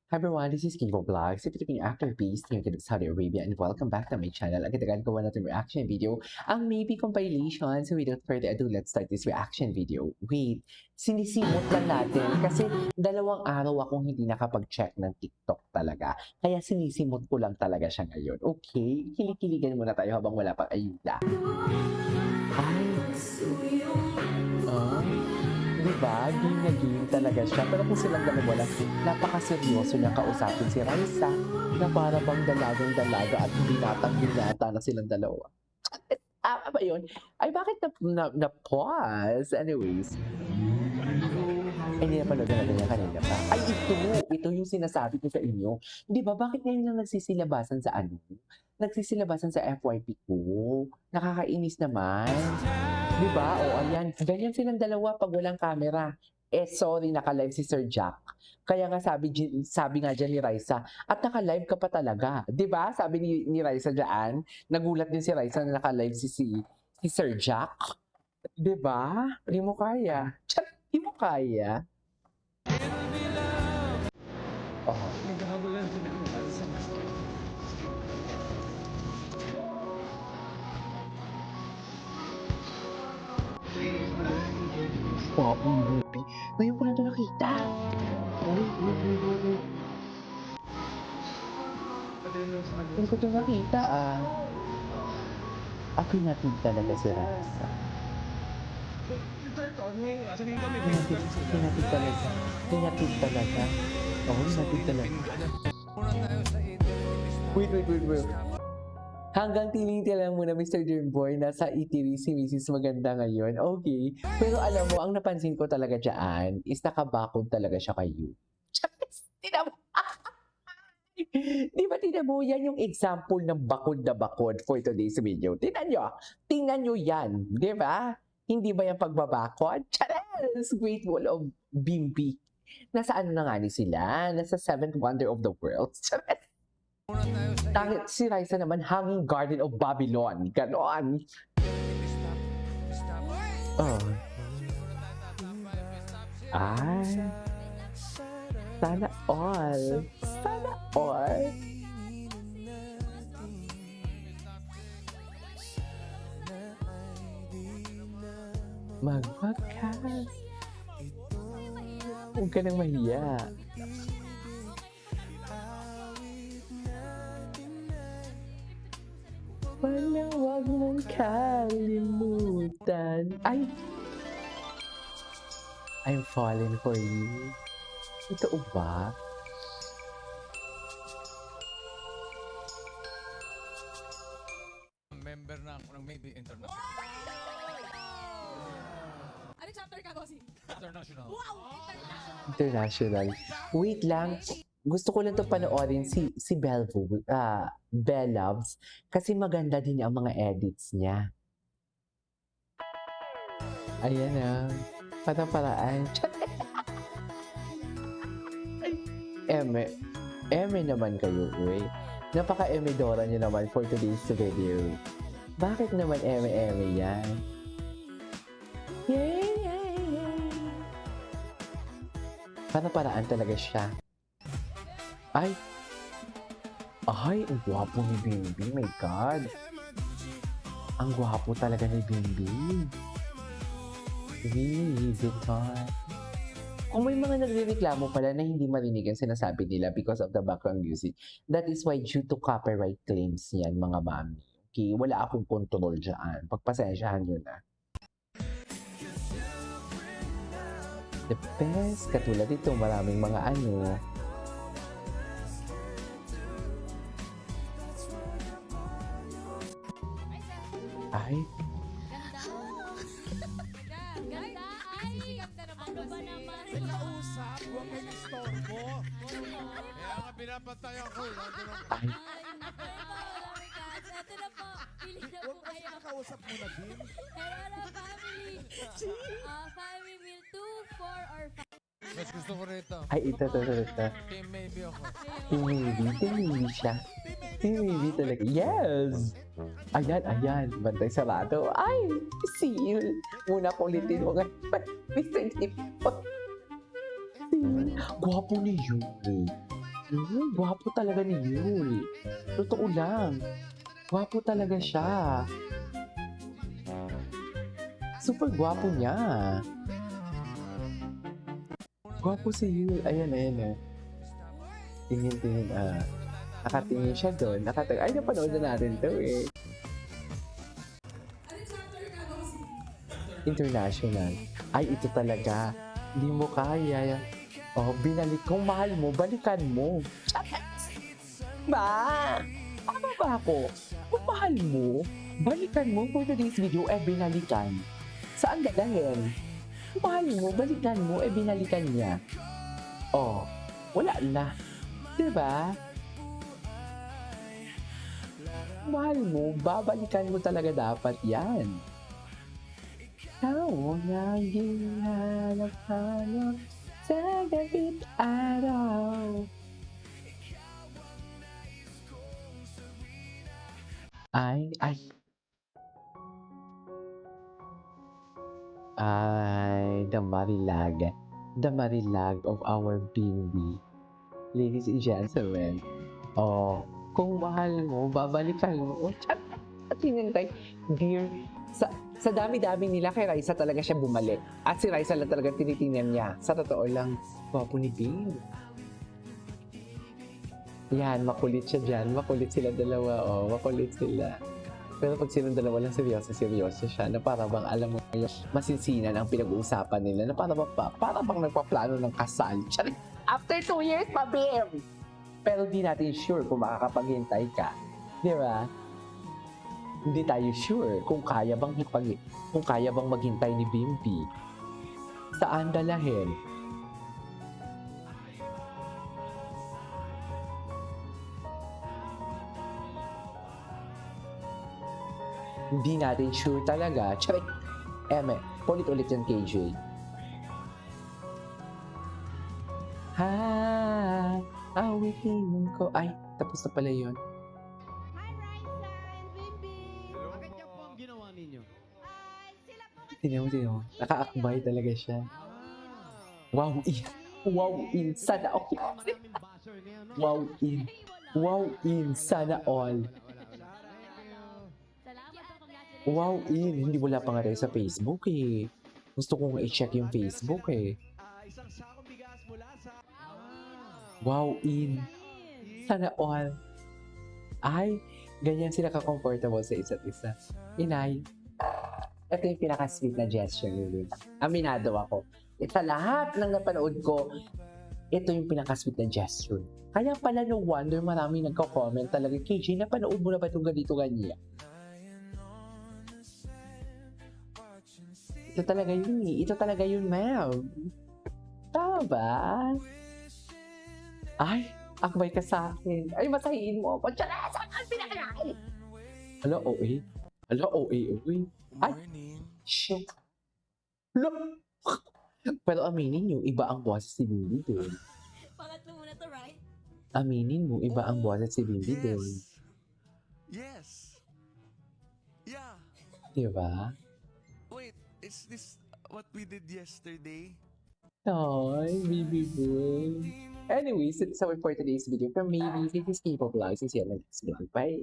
Hi everyone, this is Kivo Vlogs, a Filipino actor based here in Saudi Arabia, and welcome back to my channel. Agad gawa natin reaction video, ang maybe compilation. So without further ado, let's start this reaction video. Wait, sinisimot lang natin kasi 2 araw akong hindi nakapag-check ng TikTok talaga. Kaya sinisimot ko lang talaga siya ngayon. Okay, kilikiligan muna tayo habang wala pang ayuda. Ay, diba? Game na game talaga siya. Pero kung silang dalawa lang, napakaseryoso niyang kausapin si Raisa na para bang dalagang-dalaga at binatang-binata na silang dalawa. Ba yun? Ay, bakit na-pause? Anyways. Ay, hindi na panood natin yan kanina pa. Ay, ito yung sinasabi ko sa inyo. Di ba, bakit ngayon lang nagsisilabasan sa ano? Nagsisilabasan sa FYP ko. Nakakainis naman. Di ba? O, ayan. Ganyan silang dalawa pag walang camera. Sorry, naka-live si Sir Jack. Kaya nga sabi nga dyan ni Raisa, at naka-live ka pa talaga. Di ba? Sabi ni Raisa dyan, nagulat din si Raisa na naka-live si Sir Jack. Di ba? Di mo kaya. Di mo kaya. Oh. Wow, movie. Ngayon ko lang ito nakita. Hindi ko ito nakita Ako'y natin talaga si Raisa. Hinatid talaga. Oo, hinatid talaga. Wait. Hanggang tiling-tilang muna, Mr. Dreamboy, nasa ETV si Mrs. Maganda ngayon. Okay. Pero alam mo, ang napansin ko talaga dyan is nakabakod talaga siya kayo. Tinan mo. Di ba tinan mo, yan yung example ng bakod na bakod for today's video. Tingnan nyo yan. Di ba? Hindi ba yung pagbabakod? Charas! Great Wall of Bimbi. Nasa ano na nga ni sila? Nasa Seventh Wonder of the World. Charas! Si Raisa naman, Hanging Garden of Babylon. Ganon. Oh. Ay. Sana all. Sana all. Magwakas. Huwag ka nang mahiya. Walang wag mong kalimutan. Ay! I'm falling for you. Ito ba? Member na ako ng Maybe International. Ano chapter ka, bossing? International. Wow! International! International. Wait lang. Gusto ko lang ito panoorin si Belle Loves kasi maganda din ang mga edits niya. Ayan na. Paraan. Eme naman kayo, uy. Napaka-emedora niyo naman for today's video. Bakit naman eme yan? Yay! Paraan talaga siya. Ay, ang gwapo ni Bimbi. My God. Ang gwapo talaga ni Bimbi. Louis Vuitton. Kung may mga nagrereklamo pala na hindi marinig ang sinasabi nila because of the background music, that is why due to copyright claims yan, mga mami. Okay, wala akong control dyan. Pagpasensyahan nyo na. The best. Katulad ito, maraming mga ano. Ay. Ganda! Ay! Ganda naman ano ba naman? May kausap, huwag kayo istorbo. Kaya nga pinapatayan ko. Ay. Ito na po. Pili na po Huwag kasi kayo. nakausap mo na, Bim. Hello, family. Family meal 2, 4, or 5. Mas gusto ko rito. Ay, ito. Team Maybe ako. Tingin siya. Tingin talaga. Yes! Ayan. Bantay sarado. Ay, seal. Muna ko ulitin mo nga. Mr. Deep. Gwapo ni Yuri. Gwapo talaga ni Yul. Totoo lang. Gwapo talaga siya. Super gwapo niya. Gwapo si Yul. Ayan, ayan. Tingin. Nakatingin siya doon. Ay, napanood na natin to eh. International. Ay, ito talaga. Hindi mo kaya. Oh, binalik kung mahal mo, balikan mo. Ba? Tama ba ako? Kung mahal mo, balikan mo for today's video, binalikan. Saan dadalhin? Kung mahal mo, balikan mo, binalikan niya. Oh, wala na. Diba? Kung mahal mo, babalikan mo talaga dapat yan. Ikaw laging hanap-hanap sa gabit araw. Ay. The Marilag. The Marilag of our baby. Ladies and gentlemen. Oh, kung mahal mo, babalikan mo. Chat. At hinintay. Dear, sa dami-dami nila kay Raisa talaga siya bumalik. At si Raisa lang talaga tinitingnan niya. Sa totoo lang, gwapo ni Bing. Yan, makulit siya dyan. Makulit sila dalawa. Oh, makulit sila. Pero pag silang dalawa lang seryoso siya. Na para bang, alam mo, masinsinan ang pinag-uusapan nila. Na para bang nagpaplano ng kasal. Charing! After 2 years, Bim! Pero di natin sure kung makakapaghintay ka. Di ba? Hindi tayo sure kung kaya bang maghintay ni Bimbi. Saan dalahin? Hindi natin sure talaga. Charik! Eme, ulit yan KJ. Awitin ko. Ay, tapos na pala yun. Hi, Raisa and Bimbi! Bakit yan po ang ginawa ninyo? Sila po kasi Tingnan mo. Nakaakbay talaga siya. Wow, sana all. Maraming buzzer ngayon, no? Wow, sana all. Salamat po, congratulations. Hindi wala pa nga rin sa Facebook eh. Gusto kong i-check yung Facebook eh. Isang sakong bigas mula sa... Sana all. Ay, ganyan sila ka-comfortable sa isa't isa. Inay, ito yung pinaka-sweet na gesture ni Luna. Aminado ako. Sa lahat ng napanood ko, ito yung pinaka-sweet na gesture. Kaya pala no wonder maraming nagko-comment talaga, KJ, napanood mo na ba itong ganito-ganyan? Ito talaga yun, ma'am. Tama ba? Ay, akbay ka sa akin. Ay, masahiin mo ako. Tiyara, saan ang pinakain? Hala, OA. Ay, shit. Look! Pero aminin nyo, iba ang boses si Bimbi din. Pangatlo muna to, right? Aminin mo, iba ang boses si Bimbi din. Yes. Yeah. Diba? Wait, is this what we did yesterday? Ay, baby boy. Anyways, that's our for today's video from Maybe. This is K-pop Vlogs. See you on the next vlog. Bye!